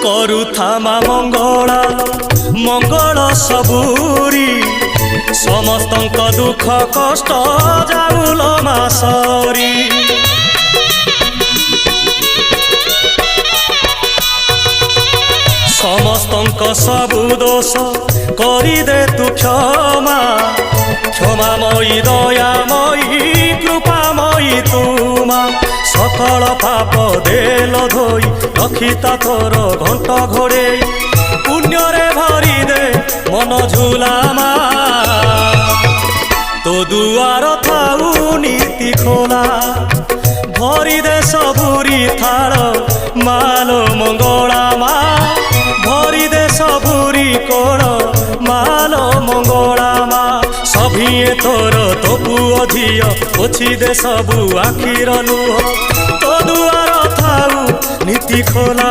କରୁଥାମା ମଙ୍ଗଳା ମଙ୍ଗଳ ସବୁରି ସମସ୍ତଙ୍କ ଦୁଃଖ କଷ୍ଟ ଯାଉଲ ମା ସରି। ସମସ୍ତଙ୍କ ସବୁ ଦୋଷ କରିଦେ ତୁ କ୍ଷମା କ୍ଷମାମୟୀ ଦୟାମୟୀ କୃପାମୟୀ ତୁମା ସକଳ ପାପ ଦେଲ ଧୋଇ ରଖିତା ତୋର ଘଣ୍ଟ ଘୋଡ଼େଇ ପୁଣ୍ୟରେ ଭରିଦେ ମନ ଝୁଲାମା ତୋ ଦୁଆର ଥାଉ ନୀତି ଖୋଲା ଭରିଦେ ସବୁରି ଥାଳ ମାଲୋ ମଙ୍ଗଳା ମା ଭରିଦେ ସବୁରି କୋଳ ମାଲୋ ମଙ୍ଗଳା ମା ସଭିଏ ତୋର ତୋ ପୁଅ ଝିଅ ପୋଛିଦେ ସବୁ ଆଖିର ଲୁହ ତୋ ଦୁଆର ଥାଉ ନୀତି ଖୋଲା।